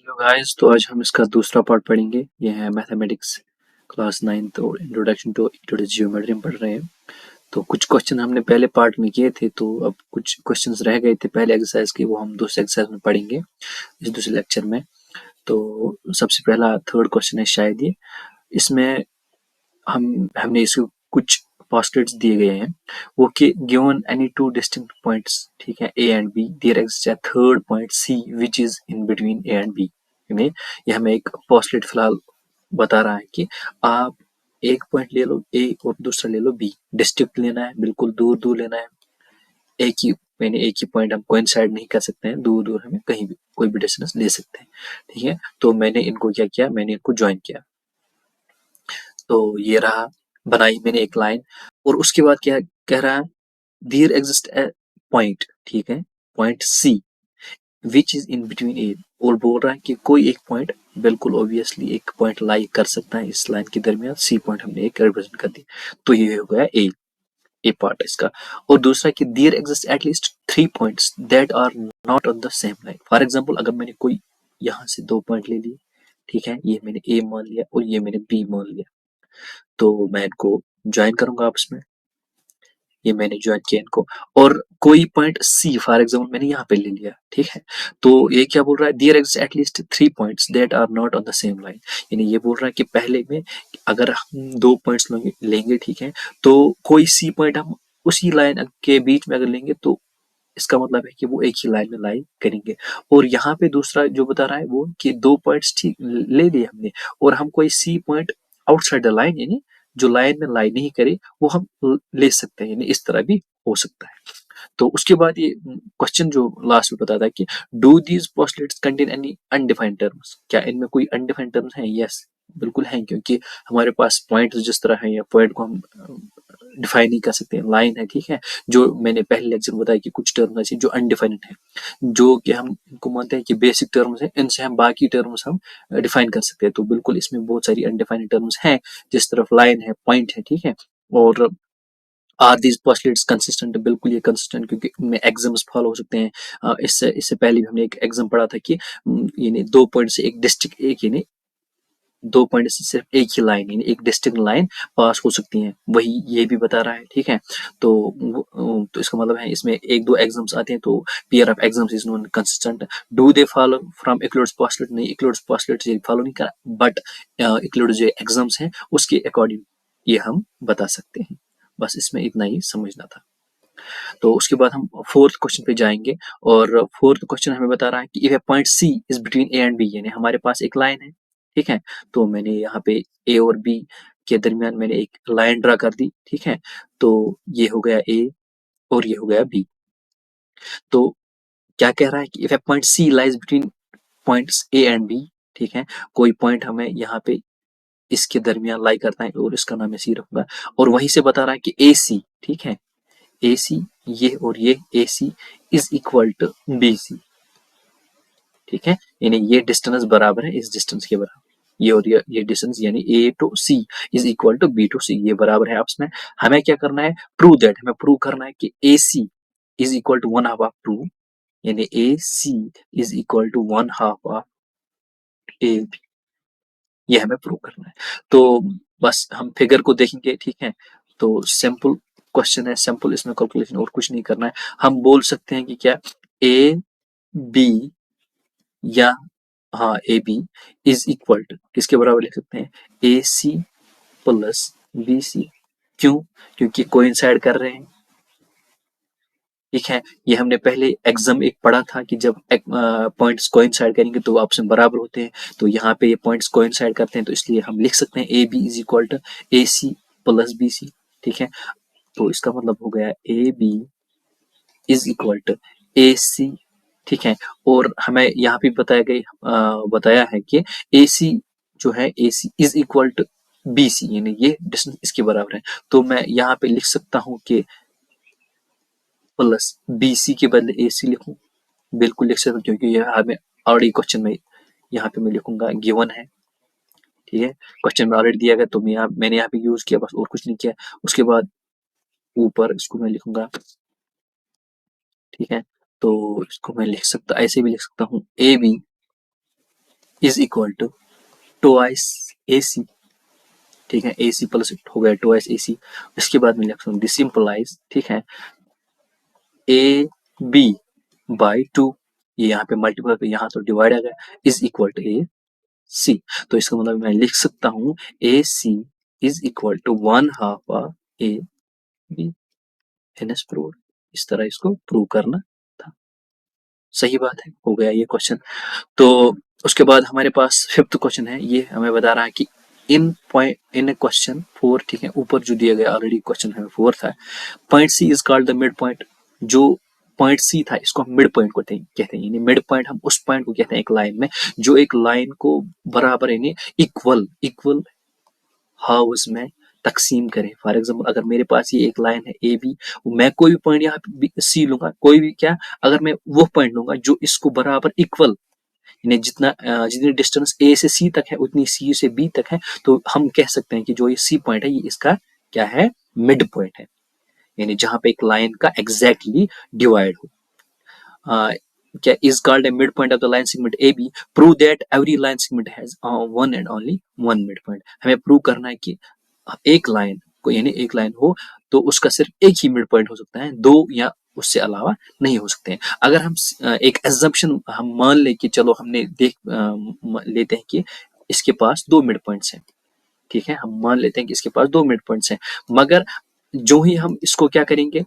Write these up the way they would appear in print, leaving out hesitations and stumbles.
Hello guys, तो आज हम इसका दूसरा पार्ट पढ़ेंगे। ये है मैथमेटिक्स क्लास 9 और इंट्रोडक्शन टू यूक्लिडियन ज्योमेट्री में पढ़ रहे हैं। तो कुछ क्वेश्चन हमने पहले पार्ट में किए थे, तो अब कुछ क्वेश्चंस रह गए थे पहले एक्सरसाइज के, वो हम दूसरे एक्सरसाइज में पढ़ेंगे इस दूसरे लेक्चर में। तो सबसे पहला थर्ड क्वेश्चन है शायद ये। इसमें हमने इसको कुछ पोस्टलेट्स दिए गए हैं, वो कि given any two distinct points, ठीक है, A and B, there exist a third point C which is in between A and B में। ये हमें एक पोस्टलेट फिलहाल बता रहा है कि आप एक पॉइंट ले लो ए और दूसरा ले लो बी, डिस्टिंक्ट लेना है, बिल्कुल दूर दूर लेना है। एक ही एक ही पॉइंट हम कोइंसाइड नहीं कर सकते हैं, दूर दूर हमें कहीं भी कोई भी डिस्टेंस ले सकते हैं, ठीक है। तो मैंने इनको क्या किया, मैंने इनको ज्वाइन किया। तो ये रहा, बनाई मैंने एक लाइन। और उसके बाद क्या कह रहा है, देयर एग्जिस्ट ए पॉइंट, ठीक है, point C which is in between A. और बोल रहा है कि कोई एक पॉइंट, बिल्कुल ऑब्वियसली एक पॉइंट लाई कर सकता है इस लाइन के दरमियान, सी पॉइंट हमने एक रिप्रेजेंट कर दी। तो ये हो गया ए पार्ट इसका। और दूसरा कि there exist at least 3 points that are not on the same line. For example, अगर मैंने कोई यहाँ से 2 पॉइंट ले लिए, ठीक है, ये मैंने ए मान लिया और ये मैंने बी मान लिया, तो मैं इनको ज्वाइन करूंगा आपस में। ये मैंने ज्वाइन किया इनको। और कोई पॉइंट सी फॉर एग्जाम्पल मैंने यहाँ पे ले लिया, ठीक है। तो ये क्या बोल रहा है, there exist at least 3 points that are not on the same line. यानी ये बोल रहा है कि पहले में अगर हम 2 पॉइंट्स लेंगे, ठीक है, तो कोई सी पॉइंट हम उसी लाइन के बीच में अगर लेंगे, तो इसका मतलब है कि वो एक ही लाइन में लाई करेंगे। और यहाँ पे दूसरा जो बता रहा है वो कि 2 पॉइंट्स ठीक ले लिए हमने, और हम कोई C point outside the line, यानी जो लाइन में लाई नहीं करे, वो हम ले सकते हैं, यानी इस तरह भी हो सकता है। तो उसके बाद ये क्वेश्चन जो लास्ट में बताता है कि do these postulates contain any undefined terms, क्या इनमें कोई अनडिफाइंड टर्म्स हैं? यस, बिल्कुल हैं, क्योंकि हमारे पास पॉइंट जिस तरह है, या पॉइंट को हम डिफाइन नहीं कर सकते हैं, लाइन है, ठीक है। जो मैंने पहले लेक्चर में बताया कि कुछ टर्म ऐसे जो अनडिफाइंड है, जो कि हम इनको मानते हैं कि बेसिक टर्म्स हैं, इनसे हम बाकी टर्म्स हम डिफाइन कर सकते हैं। तो बिल्कुल इसमें बहुत सारी अनडिफाइंड टर्म्स हैं, जिस तरफ लाइन है, पॉइंट है, ठीक है। और आर दीज पोस्टलेट्स कंसिस्टेंट, बिल्कुल ये कंसिस्टेंट, क्योंकि इनमें एग्जाम्स फॉलो हो सकते हैं। इससे इससे पहले भी हमने एक एग्जाम पढ़ा था कि यानी 2 पॉइंट से एक डिस्ट्रिक्ट, एक यानी 2 पॉइंट से सिर्फ एक ही लाइन, यानी एक डिस्टिंक्ट लाइन पास हो सकती है, वही ये भी बता रहा है, ठीक है। तो इसका मतलब है इसमें एक दो एग्जाम्स आते हैं, तो pair of exams is known consistent. Do they follow from Euclid's postulate? नहीं, यूक्लिड्स पोस्टलेट ये फॉलो नहीं करा, बट यूक्लिड्स जो एग्जाम्स हैं उसके अकॉर्डिंग ये हम बता सकते हैं। बस इसमें इतना ही समझना था। तो उसके बाद हम फोर्थ क्वेश्चन पे जाएंगे, और फोर्थ क्वेश्चन हमें बता रहा है कि if a point C is between A and B, यानी हमारे पास एक लाइन है, ठीक है। तो मैंने यहाँ पे ए और बी के दरमियान मैंने एक लाइन ड्रा कर दी, ठीक है। तो ये हो गया ए और ये हो गया बी। तो क्या कह रहा है कि if a point C lies between points A and B, ठीक है, कोई पॉइंट हमें यहाँ पे इसके दरमियान लाई करता है, और इसका नाम मैं सी रखूंगा। और वहीं से बता रहा है कि ए सी, ठीक है, ए सी, ये और ये A C is equal to B C, ठीक है। यानी ये डिस्टेंस बराबर है इस डिस्टेंस के बराबर, ये और ये डिस्टेंस, यानी A to C is equal to B to C, ये बराबर है आपस में। हमें क्या करना है, प्रूव दैट, हमें प्रूव करना है कि A C is equal to one half of two, यानी A C is equal to one half of A B, ये हमें प्रूव करना है। तो बस हम फिगर को देखेंगे, ठीक है। तो सिंपल क्वेश्चन है, सिंपल इसमें कैलकुलेशन, और कुछ नहीं करना है। हम बोल सकते हैं कि क्या ए बी, या हाँ A B is equal to किसके बराबर लिख सकते हैं, ए सी प्लस बी सी। क्यों? क्योंकि कोइंसाइड कर रहे हैं, ठीक है। ये हमने पहले एग्जाम एक पढ़ा था कि जब पॉइंट्स कोइंसाइड करेंगे तो वो आपस में बराबर होते हैं। तो यहाँ पे ये पॉइंट्स कोइंसाइड करते हैं, तो इसलिए हम लिख सकते हैं A B is equal to A C plus B C, ठीक है। तो इसका मतलब हो गया A B is equal to A C, ठीक है। और हमें यहाँ पे बताया है कि ए सी जो है, A C is equal to B C, यानी ये डिस्टेंस इसके बराबर है। तो मैं यहाँ पे लिख सकता हूँ कि प्लस बी सी के बदले ए सी लिखूं, बिल्कुल लिख सकता हूँ, क्योंकि यह हमें ऑलरेडी क्वेश्चन में यहाँ पे मैं लिखूंगा गिवन है, ठीक है। क्वेश्चन में ऑलरेडी दिया गया, तो मैंने यहाँ पे यूज किया, बस और कुछ नहीं किया। उसके बाद ऊपर इसको मैं लिखूंगा, ठीक है। तो इसको मैं लिख सकता, ऐसे भी लिख सकता हूँ, A B is equal to twice A C, ठीक है, ए सी प्लस हो गया ट्वाइस ए सी। इसके बाद में लिख सकता हूँ दिस इंप्लाइज, ठीक है, ए बी बाई टू, ये यहाँ पे मल्टीपल, यहाँ तो डिवाइड आ गया, is equal to A C. तो इसका मतलब मैं लिख सकता हूँ A C is equal to 1/2 A B, hence prove. इस तरह इसको प्रूव करना था। सही बात है, हो गया ये क्वेश्चन। तो उसके बाद हमारे पास फिफ्थ क्वेश्चन है, ये हमें बता रहा है कि इन पॉइंट इन क्वेश्चन 4, ठीक है, ऊपर जो दिया गया ऑलरेडी क्वेश्चन हमें 4 था, point C is called the mid point. जो पॉइंट सी था इसको हम मिड पॉइंट को कहते हैं, यानी मिड पॉइंट हम उस पॉइंट को कहते हैं एक लाइन में जो एक लाइन को बराबर यानी इक्वल इक्वल हाउस में तकसीम करें। फॉर एग्जाम्पल अगर मेरे पास ये एक लाइन है ए बी, मैं कोई भी पॉइंट यहाँ सी लूंगा, कोई भी क्या, अगर मैं वो पॉइंट लूंगा जो इसको बराबर इक्वल, यानी जितनी डिस्टेंस ए से सी तक है उतनी सी से बी तक है, तो हम कह सकते हैं कि जो ये सी पॉइंट है ये इसका क्या है, मिड पॉइंट है, यानी जहां पे एक लाइन का एग्जैक्टली डिवाइड हो। क्या is called a mid point of the line segment A B, prove that every line segment has one and only one mid point. हमें प्रूव करना है कि एक लाइन को, यानी एक लाइन हो तो उसका सिर्फ एक ही मिड पॉइंट हो सकता है, दो या उससे अलावा नहीं हो सकते हैं। अगर हम एक एजम्पशन हम मान ले कि चलो हमने लेते हैं कि इसके पास दो मिड पॉइंट्स हैं, ठीक है, हम मान लेते हैं कि इसके पास दो मिड पॉइंट्स हैं, मगर जो ही हम इसको क्या करेंगे,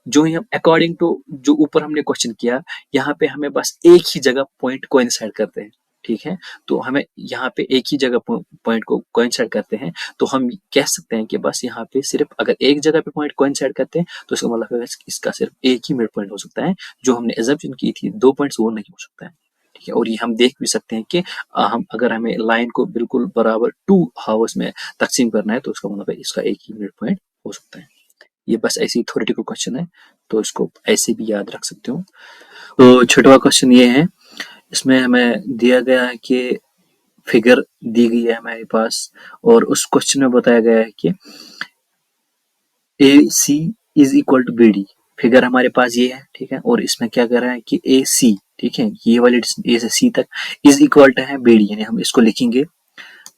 जो ही हम अकॉर्डिंग टू जो ऊपर हमने क्वेश्चन किया, यहाँ पे हमें बस एक ही जगह पॉइंट कोइंसाइड करते हैं, ठीक है, तो हमें यहाँ पे एक ही जगह पॉइंट को कोइंसाइड करते हैं, तो हम कह सकते हैं कि बस यहाँ पे सिर्फ अगर एक जगह पे पॉइंट कोइंसाइड करते हैं तो इसका मतलब है इसका सिर्फ एक ही मिड पॉइंट हो सकता है। जो हमने एजम्पशन की थी दो पॉइंट्स, वो नहीं हो सकता है, ठीक है। और ये हम देख भी सकते हैं कि हम अगर हमें लाइन को बिल्कुल बराबर 2 हावर्स में तकसीम करना है तो उसका मतलब है इसका एक ही मिड पॉइंट हो सकता है। ये बस ऐसी थ्योरेटिकल क्वेश्चन है, तो इसको ऐसे भी याद रख सकते हो। तो छठवां क्वेश्चन ये है, इसमें हमें दिया गया है कि फिगर दी गई है हमारे पास, और उस क्वेश्चन में बताया गया है कि A C is equal to B D. Figure हमारे पास ये है, ठीक है, और इसमें क्या कर रहा है कि ए सी, ठीक है, ये वाली ए से सी तक इज इक्वल टू है बी डी, यानी हम इसको लिखेंगे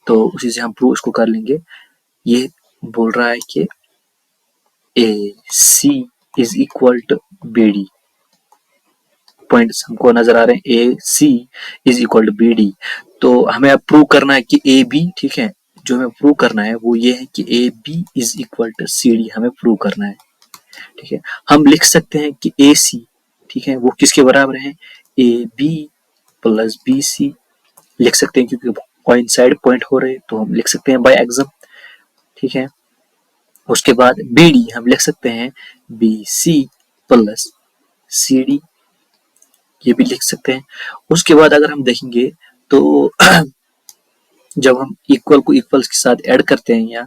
तो उसी से हम प्रूव इसको कर लेंगे। ये बोल रहा है कि A C is equal to B D, points हमको नजर आ रहे हैं, A C is equal to B D. तो हमें अब प्रूव करना है कि ए बी, ठीक है, जो हमें प्रूव करना है वो ये है कि A B is equal to C D, हमें प्रूव करना है, ठीक है। हम लिख सकते हैं कि ए सी, ठीक है, वो किसके बराबर है, A B plus B C लिख सकते हैं, क्योंकि कोइंसाइड पॉइंट हो रहे, तो हम लिख सकते हैं बाय एग्जाम, ठीक है। उसके बाद बी डी हम लिख सकते हैं B C plus C D, ये भी लिख सकते हैं। उसके बाद अगर हम देखेंगे तो जब हम इक्वल को इक्वल्स के साथ ऐड करते हैं या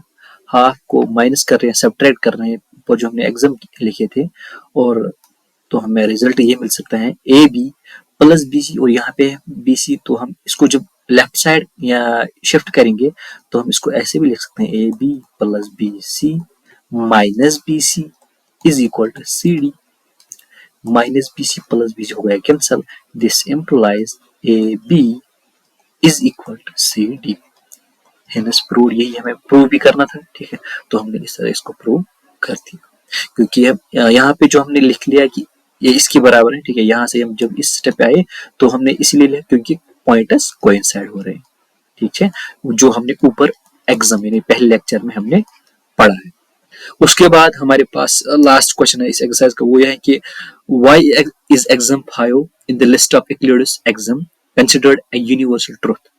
हाफ को माइनस कर रहे हैं, सब्ट्रैक्ट कर रहे हैं, वो जो हमने एग्जाम लिखे थे, और तो हमें रिजल्ट ये मिल सकता है A B plus B C, और यहाँ पे बी सी, तो हम इसको जब लेफ्ट साइड या शिफ्ट करेंगे तो हम इसको ऐसे भी लिख सकते हैं A B plus B C minus B C is equal to C D. Minus B C plus B C हो गया cancel, this implies A B is equal to C D. Hence prove, यही हमें prove भी करना था, ठीक है, तो हमने इस तरह इसको प्रूव कर दिया। क्योंकि अब यहाँ पे जो हमने लिख लिया कि ये इसके बराबर है, ठीक है, यहाँ से हम जब इस स्टेप पे आए तो हमने इसलिए लिया क्योंकि पॉइंटर्स कोइंसाइड हो रहे हैं, ठीक है, जो हमने ऊपर एग्जाम यानी पहले लेक्चर में हमने पढ़ा है। उसके बाद हमारे पास लास्ट क्वेश्चन है इस एक्सरसाइज का, वो यह है कि why is exam 5 in the list of Euclid's exam considered a universal truth,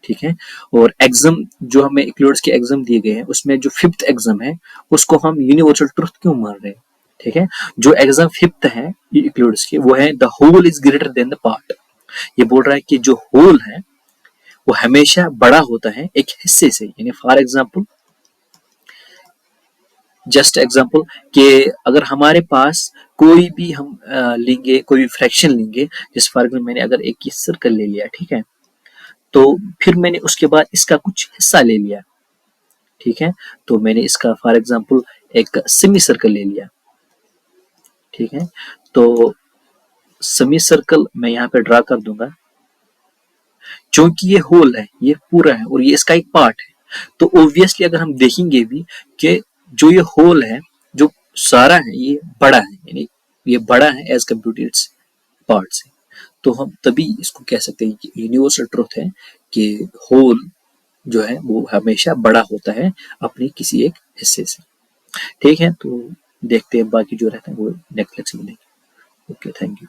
ठीक है। और एग्जाम जो हमें यूक्लिड्स के एग्जाम दिए गए हैं उसमें जो फिफ्थ एग्जाम है उसको हम यूनिवर्सल ट्रूथ क्यों मान रहे हैं, ठीक है। जो एग्जाम फिफ्थ है यूक्लिड्स के वो है the whole is greater than the part. ये बोल रहा है कि जो होल है वो हमेशा बड़ा होता है एक हिस्से से, यानी फॉर एग्जाम्पल, जस्ट एग्जाम्पल कि अगर हमारे पास कोई भी हम लेंगे, कोई भी फ्रैक्शन लेंगे, जिस फॉर एग्जाम्पल मैंने अगर एक सर्कल ले लिया, ठीक है, तो फिर मैंने उसके बाद इसका कुछ हिस्सा ले लिया, ठीक है, तो मैंने इसका फॉर एग्जाम्पल एक सेमी सर्कल ले लिया, ठीक है, तो सेमी सर्कल मैं यहाँ पे ड्रा कर दूंगा, क्योंकि ये होल है, ये पूरा है और ये इसका एक पार्ट है, तो ऑब्वियसली अगर हम देखेंगे भी कि जो ये होल है, जो सारा है, ये बड़ा है, यानी ये बड़ा है as compare to its part से, तो हम तभी इसको कह सकते हैं कि यूनिवर्सल ट्रुथ है कि होल जो है वो हमेशा बड़ा होता है अपने किसी एक हिस्से से। ठीक है, तो देखते हैं बाकी जो रहता है वो नेक्स्ट लेक्चर में देखेंगे। Okay, thank you.